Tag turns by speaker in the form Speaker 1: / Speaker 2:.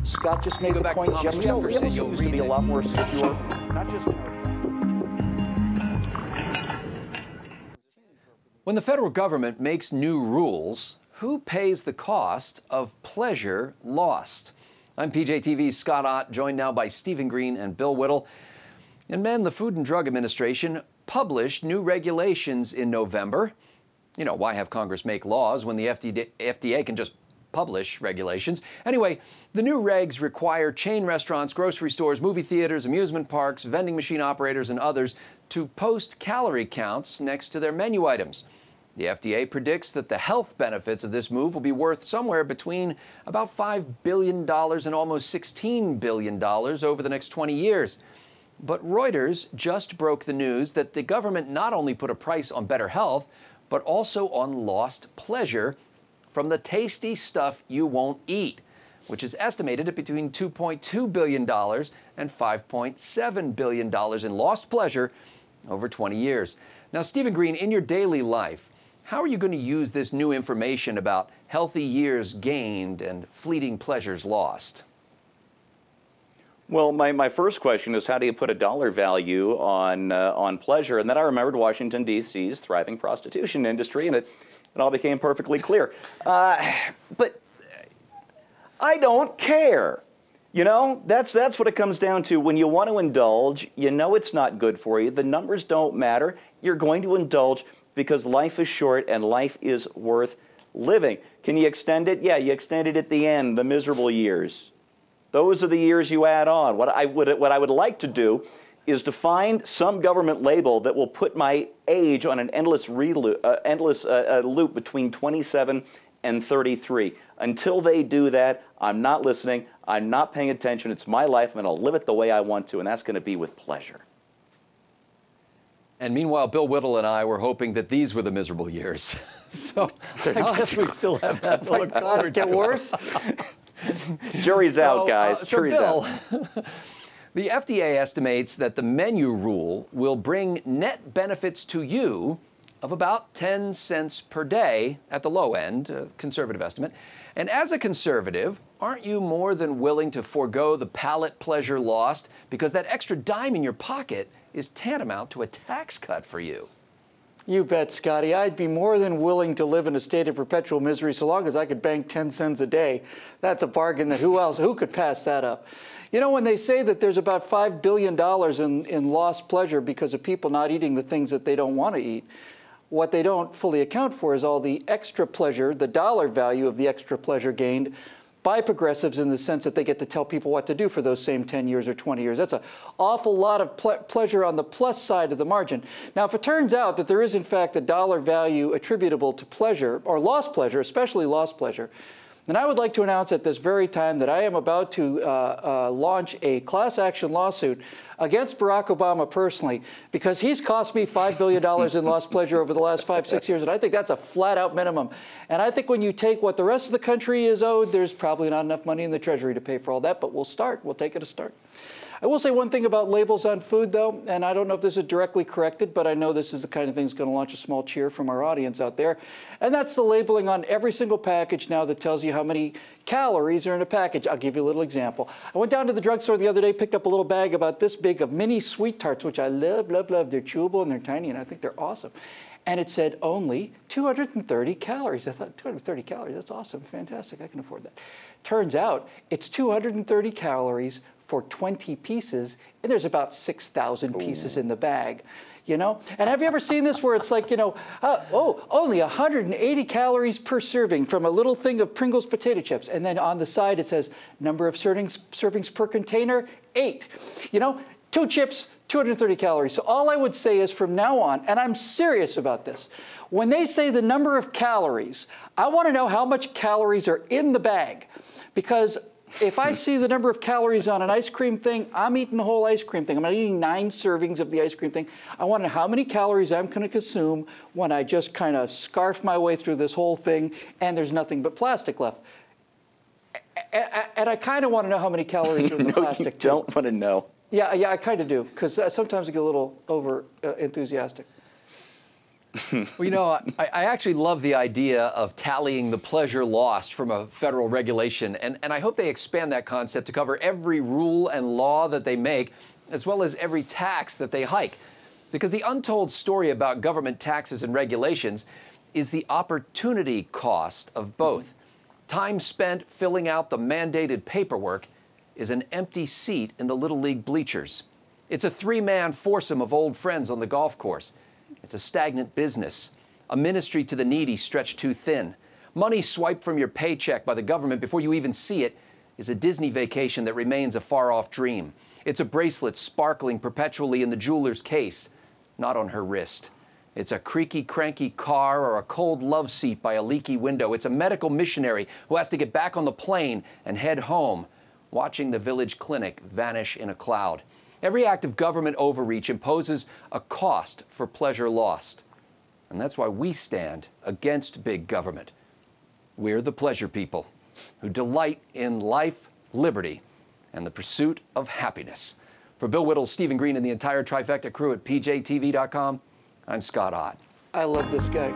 Speaker 1: Scott just made the point.
Speaker 2: Jefferson used to be a lot more secure, not just.
Speaker 3: When the federal government makes new rules, who pays the cost of pleasure lost? I'm PJTV's Scott Ott, joined now by Stephen Green and Bill Whittle. And men, the Food and Drug Administration published new regulations in November. You know, why have Congress make laws when the FDA can just publish regulations? Anyway, the new regs require chain restaurants, grocery stores, movie theaters, amusement parks, vending machine operators, and others to post calorie counts next to their menu items. The FDA predicts that the health benefits of this move will be worth somewhere between about $5 billion and almost $16 billion over the next 20 years. But Reuters just broke the news that the government not only put a price on better health, but also on lost pleasure from the tasty stuff you won't eat, which is estimated at between $2.2 billion and $5.7 billion in lost pleasure over 20 years. Now, Stephen Green, in your daily life, how are you going to use this new information about healthy years gained and fleeting pleasures lost?
Speaker 2: Well, my first question is, how do you put a dollar value on pleasure? And then I remembered Washington, D.C.'s thriving prostitution industry, and it all became perfectly clear. But I don't care. You know, that's what it comes down to. When you want to indulge, you know it's not good for you. The numbers don't matter. You're going to indulge because life is short and life is worth living. Can you extend it? Yeah, you extend it at the end, the miserable years. Those are the years you add on. What I would like to do is to find some government label that will put my age on an endless loop between 27 and 33. Until they do that, I'm not listening. I'm not paying attention. It's my life. I'm going to live it the way I want to, and that's going to be with pleasure.
Speaker 3: And meanwhile, Bill Whittle and I were hoping that these were the miserable years. So I guess we still have that to look forward to.
Speaker 1: Get worse?
Speaker 2: Jury's out, guys. Jury's
Speaker 3: Bill,
Speaker 2: out.
Speaker 3: The FDA estimates that the menu rule will bring net benefits to you of about 10 cents per day at the low end, a conservative estimate. And as a conservative, aren't you more than willing to forego the palate pleasure lost because that extra dime in your pocket is tantamount to a tax cut for you?
Speaker 1: You bet, Scotty. I'd be more than willing to live in a state of perpetual misery so long as I could bank 10 cents a day. That's a bargain that who could pass that up? You know, when they say that there's about $5 billion in lost pleasure because of people not eating the things that they don't want to eat, what they don't fully account for is all the extra pleasure, the dollar value of the extra pleasure gained by progressives in the sense that they get to tell people what to do for those same 10 years or 20 years. That's an awful lot of pleasure on the plus side of the margin. Now, if it turns out that there is, in fact, a dollar value attributable to pleasure, or lost pleasure, especially lost pleasure, then I would like to announce at this very time that I am about to launch a class action lawsuit against Barack Obama personally, because he's cost me $5 billion in lost pleasure over the last 5-6 years, and I think that's a flat-out minimum. And I think when you take what the rest of the country is owed, there's probably not enough money in the Treasury to pay for all that, but we'll start. We'll take it a start. I will say one thing about labels on food, though, and I don't know if this is directly corrected, but I know this is the kind of thing that's going to launch a small cheer from our audience out there, and that's the labeling on every single package now that tells you how many calories are in a package. I'll give you a little example. I went down to the drugstore the other day, picked up a little bag about this big of mini sweet tarts, which I love, love, love. They're chewable and they're tiny, and I think they're awesome. And it said only 230 calories. I thought, 230 calories, that's awesome, fantastic, I can afford that. Turns out it's 230 calories for 20 pieces, and there's about 6,000 pieces in the bag, you know? And have you ever seen this where it's like, you know, only 180 calories per serving from a little thing of Pringles potato chips, and then on the side it says number of servings per container, 8. You know, 2 chips, 230 calories. So all I would say is from now on, and I'm serious about this, when they say the number of calories, I want to know how much calories are in the bag, because if I see the number of calories on an ice cream thing, I'm eating the whole ice cream thing. I'm not eating 9 servings of the ice cream thing. I want to know how many calories I'm going to consume when I just kind of scarf my way through this whole thing and there's nothing but plastic left. And I kind of want to know how many calories are in the plastic,
Speaker 2: you don't want to know.
Speaker 1: Yeah, I kind of do, because sometimes I get a little over enthusiastic.
Speaker 3: Well, you know, I actually love the idea of tallying the pleasure lost from a federal regulation, and I hope they expand that concept to cover every rule and law that they make, as well as every tax that they hike. Because the untold story about government taxes and regulations is the opportunity cost of both. Time spent filling out the mandated paperwork is an empty seat in the Little League bleachers. It's a three-man foursome of old friends on the golf course. It's a stagnant business, a ministry to the needy stretched too thin. Money swiped from your paycheck by the government before you even see it is a Disney vacation that remains a far-off dream. It's a bracelet sparkling perpetually in the jeweler's case, not on her wrist. It's a creaky, cranky car or a cold love seat by a leaky window. It's a medical missionary who has to get back on the plane and head home, watching the village clinic vanish in a cloud. Every act of government overreach imposes a cost for pleasure lost. And that's why we stand against big government. We're the pleasure people who delight in life, liberty, and the pursuit of happiness. For Bill Whittle, Stephen Green, and the entire Trifecta crew at pjtv.com, I'm Scott Ott.
Speaker 1: I love this guy.